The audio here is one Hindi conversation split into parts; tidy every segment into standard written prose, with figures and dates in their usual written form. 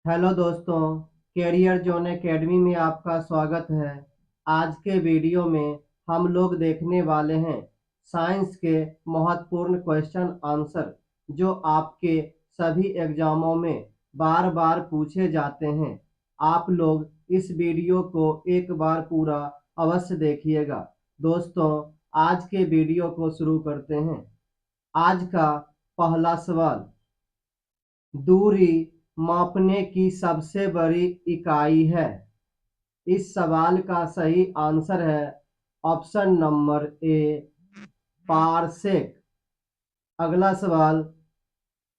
हेलो दोस्तों, कैरियर जोन एकेडमी में आपका स्वागत है। आज के वीडियो में हम लोग देखने वाले हैं साइंस के महत्वपूर्ण क्वेश्चन आंसर जो आपके सभी एग्जामों में बार बार पूछे जाते हैं। आप लोग इस वीडियो को एक बार पूरा अवश्य देखिएगा। दोस्तों, आज के वीडियो को शुरू करते हैं। आज का पहला सवाल, दूरी मापने की सबसे बड़ी इकाई है। इस सवाल का सही आंसर है ऑप्शन नंबर ए, पारसेक। अगला सवाल,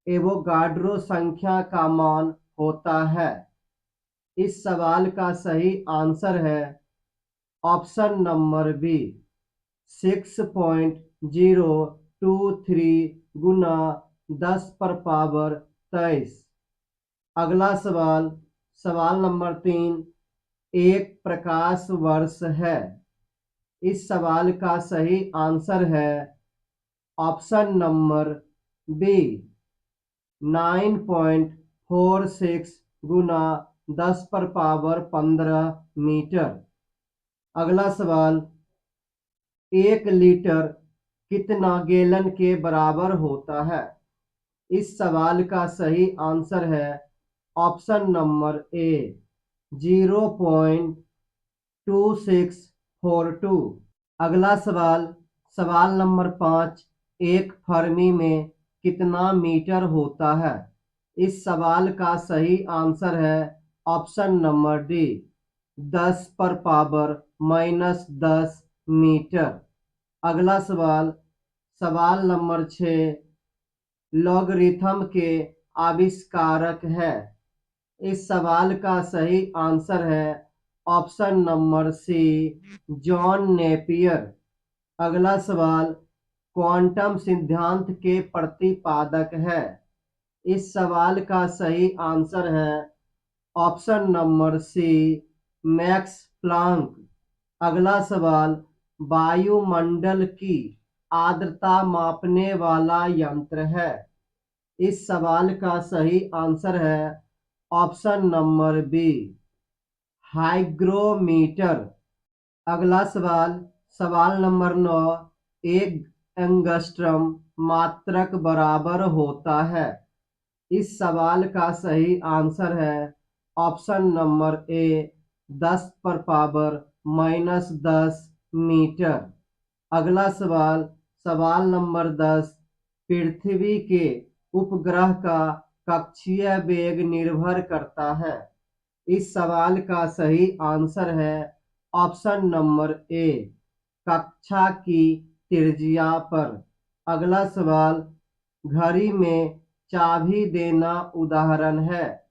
एवोगाड्रो संख्या का मान होता है। इस सवाल का सही आंसर है ऑप्शन नंबर बी, 6.023 गुना 10⁻23। अगला सवाल, सवाल नंबर 3, एक प्रकाश वर्ष है। इस सवाल का सही आंसर है ऑप्शन नंबर बी, 9.46 गुना 10⁻15 मीटर। अगला सवाल, 1 लीटर कितना गैलन के बराबर होता है। इस सवाल का सही आंसर है ऑप्शन नंबर ए, 0.2642। अगला सवाल, सवाल नंबर 5, एक फर्मी में कितना मीटर होता है। इस सवाल का सही आंसर है ऑप्शन नंबर डी, 10⁻−10 मीटर। अगला सवाल, सवाल नंबर 6, लॉगरिथम के आविष्कारक है। इस सवाल का सही आंसर है option number C, John Napier. अगला सवाल, क्वांटम सिद्धांत के प्रतिपादक है। इस सवाल का सही आंसर है option number C, Max Planck. अगला सवाल, वायुमंडल की आर्द्रता मापने वाला यंत्र है। इस सवाल का सही आंसर है ऑप्शन नंबर बी, हाइग्रोमीटर। अगला सवाल, सवाल नंबर 9, एक एंगस्ट्रम मात्रक बराबर होता है। इस सवाल का सही आंसर है ऑप्शन नंबर ए, 10⁻−10 मीटर। अगला सवाल, सवाल नंबर 10, पृथ्वी के उपग्रह का कक्षीय वेग निर्भर करता है। इस सवाल का सही आंसर है ऑप्शन नंबर ए, कक्षा की त्रिज्या पर। अगला सवाल, घड़ी में चाबी देना उदाहरण है।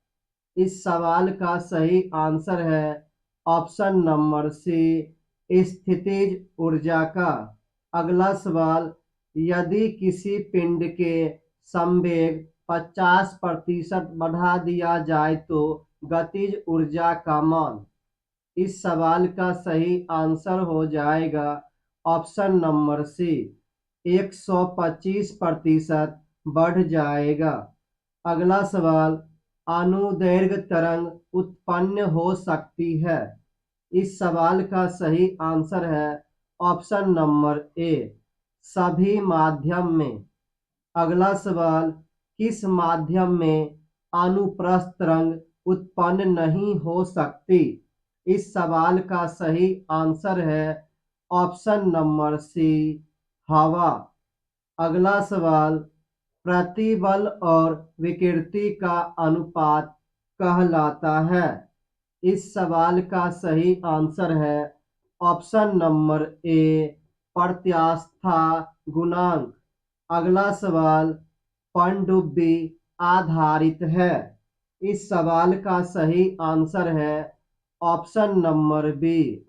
इस सवाल का सही आंसर है ऑप्शन नंबर सी, स्थितिज ऊर्जा का। अगला सवाल, यदि किसी पिंड के संवेग 50% बढ़ा दिया जाए तो गतिज ऊर्जा का मान। इस सवाल का सही आंसर हो जाएगा ऑप्शन नंबर सी, 125% बढ़ जाएगा। अगला सवाल, अनुदैर्घ्य तरंग उत्पन्न हो सकती है। इस सवाल का सही आंसर है ऑप्शन नंबर ए, सभी माध्यम में। अगला सवाल, किस माध्यम में अनुप्रस्थ तरंग उत्पन्न नहीं हो सकती। इस सवाल का सही आंसर है ऑप्शन नंबर सी, हवा। अगला सवाल, प्रतिबल और विकृति का अनुपात कहलाता है। इस सवाल का सही आंसर है ऑप्शन नंबर ए, प्रत्यास्था गुणांक। अगला सवाल, पनडुब्बी आधारित है। इस सवाल का सही आंसर है ऑप्शन नंबर बी,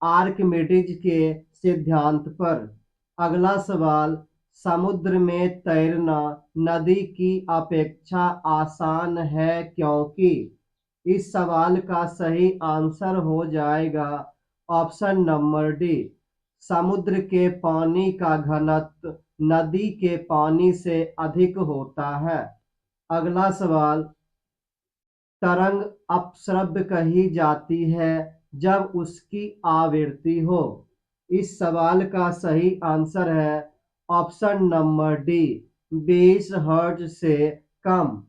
आर्किमिडीज के सिद्धांत पर। अगला सवाल, समुद्र में तैरना नदी की अपेक्षा आसान है क्योंकि। इस सवाल का सही आंसर हो जाएगा ऑप्शन नंबर डी, समुद्र के पानी का घनत्व नदी के पानी से अधिक होता है। अगला सवाल, तरंग अपश्रव्य कही जाती है जब उसकी आवृत्ति हो। इस सवाल का सही आंसर है ऑप्शन नंबर डी, 20 हर्ट्ज से कम।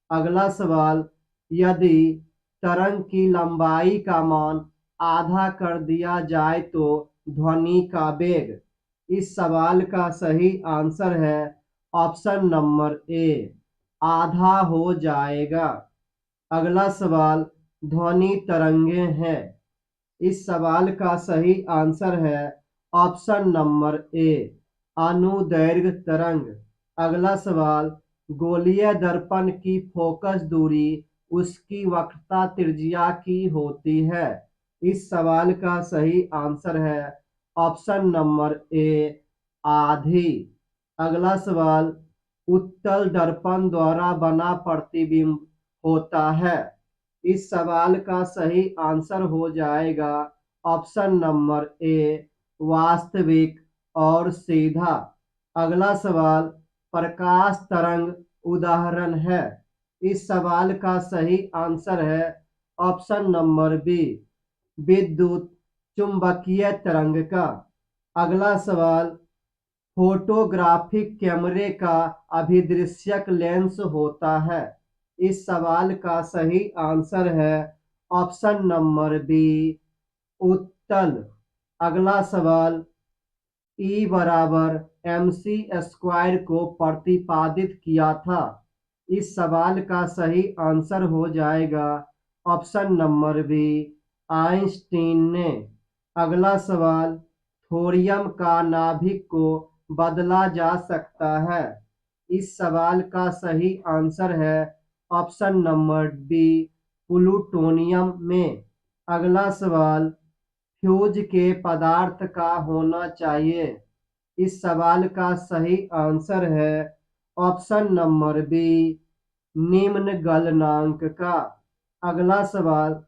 अगला सवाल, यदि तरंग की लंबाई का मान आधा कर दिया जाए तो ध्वनि का वेग। इस सवाल का सही आंसर है ऑप्शन नंबर ए, आधा हो जाएगा। अगला सवाल, ध्वनि तरंगे हैं। इस सवाल का सही आंसर है ऑप्शन नंबर ए, अनुदैर्घ्य तरंग। अगला सवाल, गोलीय दर्पण की फोकस दूरी उसकी वक्रता त्रिज्या की होती है। इस सवाल का सही आंसर है ऑप्शन नंबर ए, आधी। अगला सवाल, उत्तल दर्पण द्वारा बना प्रतिबिंब होता है। इस सवाल का सही आंसर हो जाएगा ऑप्शन नंबर ए, वास्तविक और सीधा। अगला सवाल, प्रकाश तरंग उदाहरण है। इस सवाल का सही आंसर है ऑप्शन नंबर बी, विद्युत चुंबकीय तरंग का। अगला सवाल, फोटोग्राफिक कैमरे का अभिदृश्यक लेंस होता है। इस सवाल का सही आंसर है ऑप्शन नंबर बी, उत्तल। अगला सवाल, E बराबर mc स्क्वायर को प्रतिपादित किया था। इस सवाल का सही आंसर हो जाएगा ऑप्शन नंबर बी, आइंस्टीन ने। अगला सवाल, थोरियम का नाभिक को बदला जा सकता है। इस सवाल का सही आंसर है ऑप्शन नंबर बी, प्लूटोनियम में। अगला सवाल, फ्यूज के पदार्थ का होना चाहिए। इस सवाल का सही आंसर है ऑप्शन नंबर बी, निम्न गलनांक का। अगला सवाल,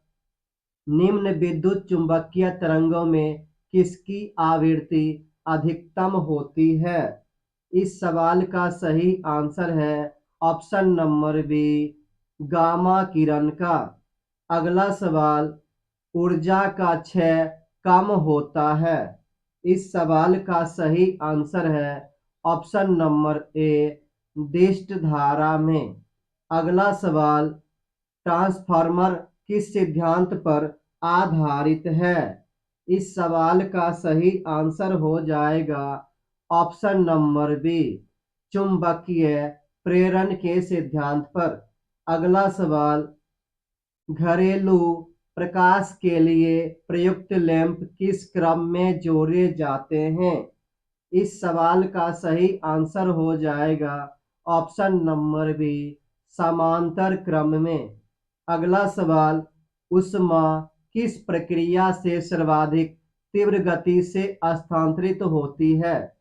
निम्न विद्युत चुंबकीय तरंगों में किसकी आवृत्ति अधिकतम होती है। इस सवाल का सही आंसर है ऑप्शन नंबर बी, गामा किरण का। अगला सवाल, ऊर्जा का क्षय कम होता है। इस सवाल का सही आंसर है ऑप्शन नंबर ए, दिष्ट धारा में। अगला सवाल, ट्रांसफार्मर किस सिद्धांत पर आधारित है। इस सवाल का सही आंसर हो जाएगा ऑप्शन नंबर बी, चुंबकीय प्रेरण के सिद्धांत पर। अगला सवाल, घरेलू प्रकाश के लिए प्रयुक्त लैंप किस क्रम में जोड़े जाते हैं। इस सवाल का सही आंसर हो जाएगा ऑप्शन नंबर बी, समांतर क्रम में। अगला सवाल, ऊष्मा किस प्रक्रिया से सर्वाधिक तीव्र गति से स्थानांतरित होती है।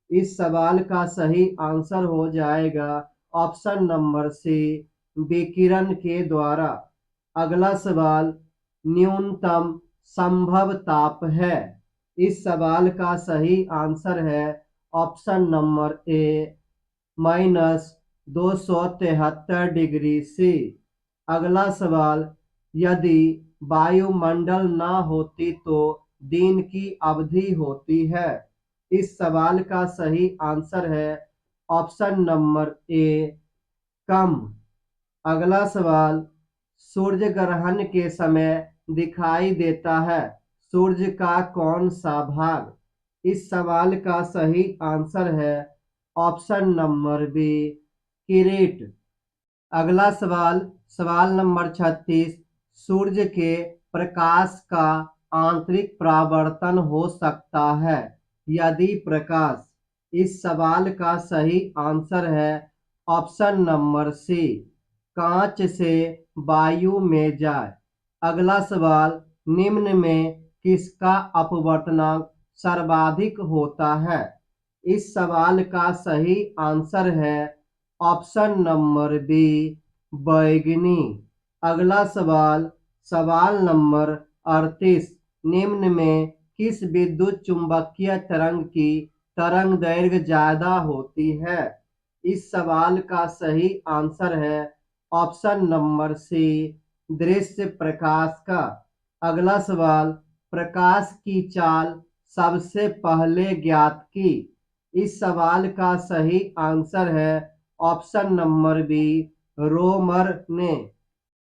इस सवाल का सही आंसर हो जाएगा ऑप्शन नंबर सी, विकिरण के द्वारा। अगला सवाल, न्यूनतम संभव ताप है। इस सवाल का सही आंसर है option number A, -273 degree C. अगला सवाल, यदि वायुमंडल न होती तो दिन की अवधि होती है। इस सवाल का सही आंसर है ऑप्शन नंबर ए, कम। अगला सवाल, सूर्य ग्रहण के समय दिखाई देता है सूर्य का कौन सा भाग। इस सवाल का सही आंसर है ऑप्शन नंबर बी, किरीट। अगला सवाल, सवाल नंबर 36, सूर्य के प्रकाश का आंतरिक परावर्तन हो सकता है, यदि प्रकाश। इस सवाल का सही आंसर है ऑप्शन नंबर सी, कांच से वायु में जाए। अगला सवाल, निम्न में किसका अपवर्तनांक सर्वाधिक होता है। इस सवाल का सही आंसर है ऑप्शन नंबर बी, बैगनी। अगला सवाल, सवाल नंबर 38, निम्न में किस विद्युत चुंबकीय तरंग की तरंग दैर्घ्य ज्यादा होती है। इस सवाल का सही आंसर है ऑप्शन नंबर सी, दृश्य प्रकाश का। अगला सवाल, प्रकाश की चाल सबसे पहले ज्ञात की। इस सवाल का सही आंसर है ऑप्शन नंबर बी, रोमर ने।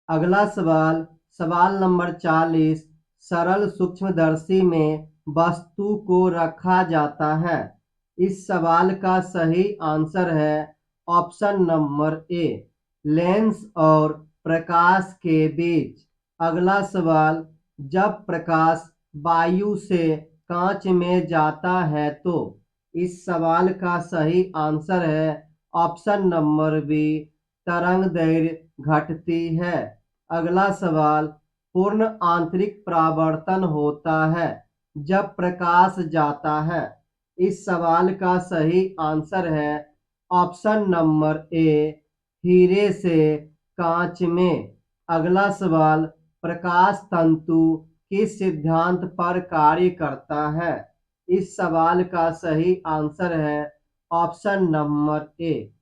अगला सवाल, सवाल नंबर 40, सरल सूक्ष्मदर्शी में वस्तु को रखा जाता है। इस सवाल का सही आंसर है ऑप्शन नंबर ए, लेंस और प्रकाश के बीच। अगला सवाल, जब प्रकाश वायु से कांच में जाता है तो। इस सवाल का सही आंसर है ऑप्शन नंबर बी, तरंग दैर्घ्य घटती है। अगला सवाल, पूर्ण आंतरिक परावर्तन होता है जब प्रकाश जाता है। इस सवाल का सही आंसर है ऑप्शन नंबर ए, हीरे से कांच में। अगला सवाल, प्रकाश तंतु किस सिद्धांत पर कार्य करता है। इस सवाल का सही आंसर है ऑप्शन नंबर ए,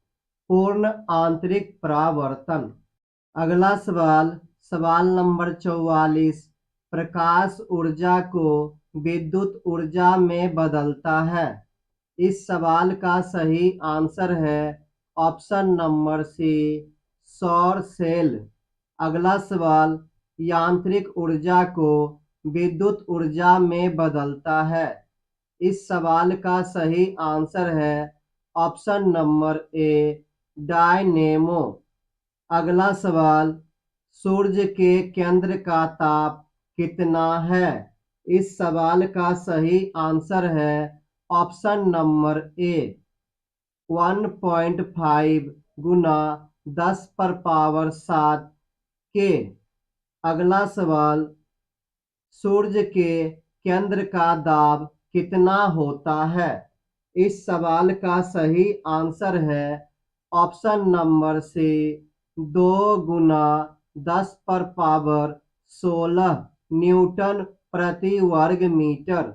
पूर्ण आंतरिक परावर्तन। अगला सवाल, सवाल नंबर 44, प्रकाश ऊर्जा को विद्युत ऊर्जा में बदलता है। इस सवाल का सही आंसर है ऑप्शन नंबर सी, सौर सेल। अगला सवाल, यांत्रिक ऊर्जा को विद्युत ऊर्जा में बदलता है। इस सवाल का सही आंसर है ऑप्शन नंबर ए, डायनेमो। अगला सवाल, सूर्य के केंद्र का ताप कितना है। इस सवाल का सही आंसर है ऑप्शन नंबर ए, 1.5 गुना 10⁻7 के। अगला सवाल, सूर्य के केंद्र का दाब कितना होता है। इस सवाल का सही आंसर है ऑप्शन नंबर सी, 2 गुना 10⁻16 न्यूटन प्रति वर्ग मीटर।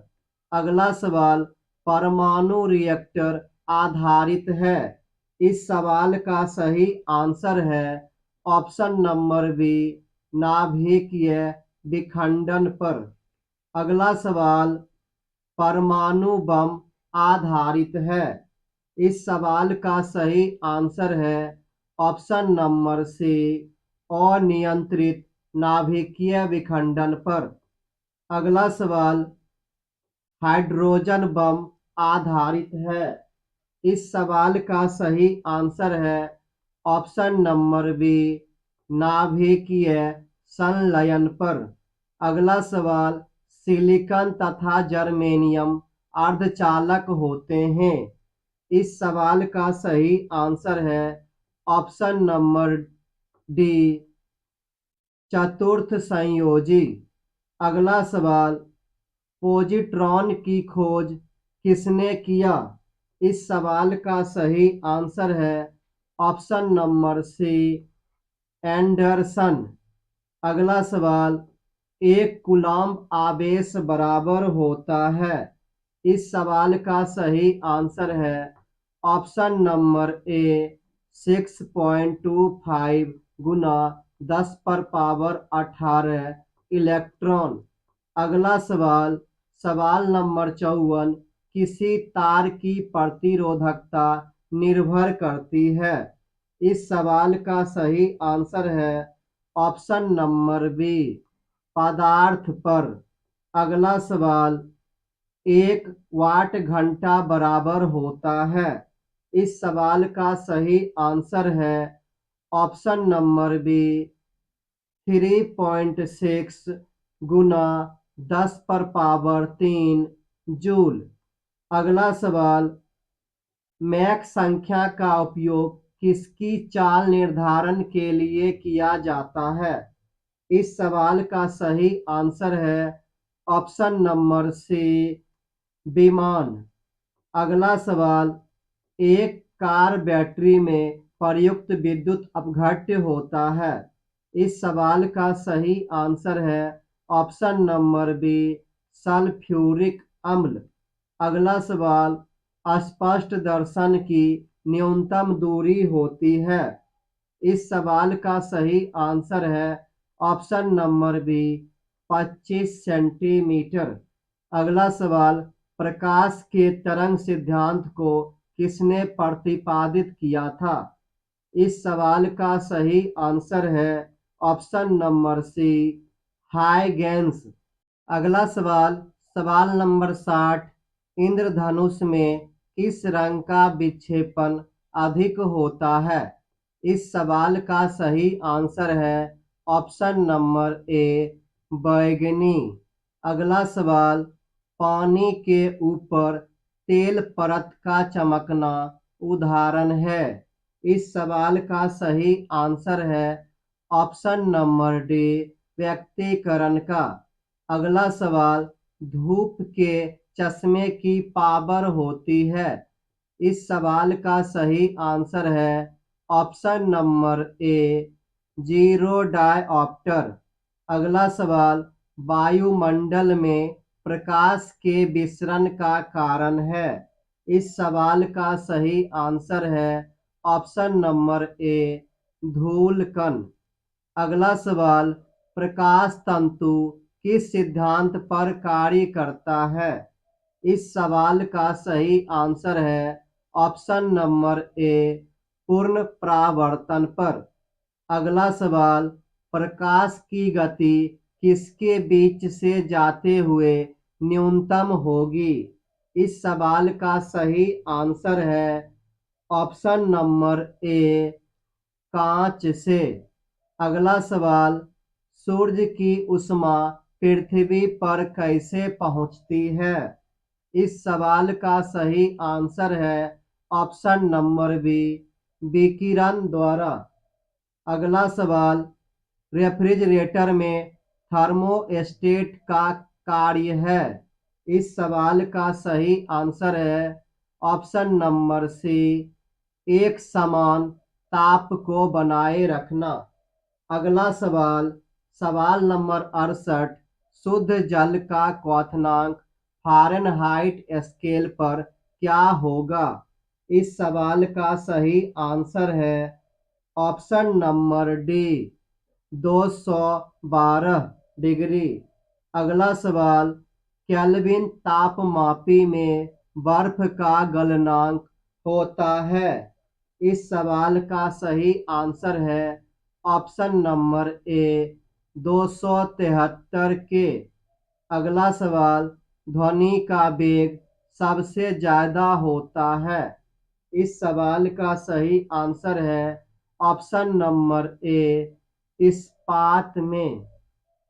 अगला सवाल, परमाणु रिएक्टर आधारित है। इस सवाल का सही आंसर है ऑप्शन नंबर बी, नाभिकीय विखंडन पर। अगला सवाल, परमाणु बम आधारित है। इस सवाल का सही आंसर है ऑप्शन नंबर सी, अनियंत्रित नाभिकीय विखंडन पर। अगला सवाल, हाइड्रोजन बम आधारित है। इस सवाल का सही आंसर है ऑप्शन नंबर बी, नाभिकीय संलयन पर। अगला सवाल, सिलिकॉन तथा जर्मेनियम अर्धचालक होते हैं। इस सवाल का सही आंसर है ऑप्शन नंबर डी, चतुर्थ संयोजी। अगला सवाल, पोजिट्रॉन की खोज किसने किया। इस सवाल का सही आंसर है ऑप्शन नंबर सी, एंडरसन। अगला सवाल, एक कूलम्ब आवेश बराबर होता है। इस सवाल का सही आंसर है ऑप्शन नंबर ए, 6.25 गुना 10⁻18 इलेक्ट्रॉन। अगला सवाल, सवाल नंबर 54, किसी तार की प्रतिरोधकता निर्भर करती है। इस सवाल का सही आंसर है ऑप्शन नंबर बी, पदार्थ पर। अगला सवाल, 1 वाट घंटा बराबर होता है। इस सवाल का सही आंसर है ऑप्शन नंबर बी, 3.6 गुना 10⁻³ जूल। अगला सवाल, मैक संख्या का उपयोग किसकी चाल निर्धारण के लिए किया जाता है। इस सवाल का सही आंसर है ऑप्शन नंबर सी, विमान। अगला सवाल, एक कार बैटरी में प्रयुक्त विद्युत अपघट्य होता है। इस सवाल का सही आंसर है ऑप्शन नंबर बी, सल्फ्यूरिक अम्ल। अगला सवाल, स्पष्ट दर्शन की न्यूनतम दूरी होती है। इस सवाल का सही आंसर है ऑप्शन नंबर बी 25 सेंटीमीटर। अगला सवाल, प्रकाश के तरंग सिद्धांत को किसने प्रतिपादित किया था? इस सवाल का सही आंसर है ऑप्शन नंबर सी, हाइगेंस। अगला सवाल, सवाल नंबर 60, इंद्रधनुष में किस रंग का विक्षेपण अधिक होता है? इस सवाल का सही आंसर है ऑप्शन नंबर ए, बैगनी। अगला सवाल, पानी के ऊपर तेल परत का चमकना उदाहरण है। इस सवाल का सही आंसर है ऑप्शन नंबर डी, व्यक्तीकरण का। अगला सवाल, धूप के चश्मे की पावर होती है। इस सवाल का सही आंसर है ऑप्शन नंबर ए, 0 डायऑप्टर। अगला सवाल, वायुमंडल में प्रकाश के विसरण का कारण है। इस सवाल का सही आंसर है ऑप्शन नंबर ए, धूल कण। अगला सवाल, प्रकाश तंतु किस सिद्धांत पर कार्य करता है? इस सवाल का सही आंसर है ऑप्शन नंबर ए, पूर्ण परावर्तन पर। अगला सवाल, प्रकाश की गति किसके बीच से जाते हुए न्यूनतम होगी? इस सवाल का सही आंसर है ऑप्शन नंबर ए, कांच से। अगला सवाल, सूर्य की ऊष्मा पृथ्वी पर कैसे पहुंचती है? इस सवाल का सही आंसर है ऑप्शन नंबर बी, विकिरण द्वारा। अगला सवाल, रेफ्रिजरेटर में थर्मोस्टेट का कार्य है। इस सवाल का सही आंसर है ऑप्शन नंबर सी, एक समान ताप को बनाए रखना। अगला सवाल, सवाल नंबर 68, शुद्ध जल का क्वथनांक फ़ारेनहाइट स्केल पर क्या होगा? इस सवाल का सही आंसर है ऑप्शन नंबर डी, 212 डिग्री। अगला सवाल, केल्विन तापमापी में बर्फ का गलनांक होता है। इस सवाल का सही आंसर है ऑप्शन नंबर ए, 273 के। अगला सवाल, ध्वनि का वेग सबसे ज्यादा होता है। इस सवाल का सही आंसर है ऑप्शन नंबर ए, इस्पात में।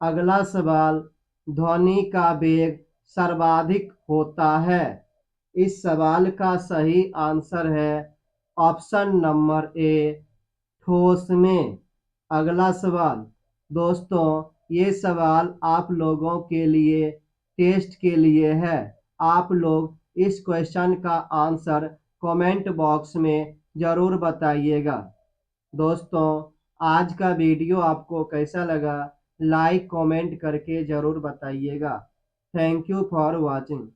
अगला सवाल, ध्वनि का वेग सर्वाधिक होता है। इस सवाल का सही आंसर है ऑप्शन नंबर ए, ठोस में। अगला सवाल, दोस्तों ये सवाल आप लोगों के लिए टेस्ट के लिए है। आप लोग इस क्वेश्चन का आंसर कमेंट बॉक्स में ज़रूर बताइएगा। दोस्तों आज का वीडियो आपको कैसा लगा, लाइक कमेंट करके ज़रूर बताइएगा। Thank you for watching.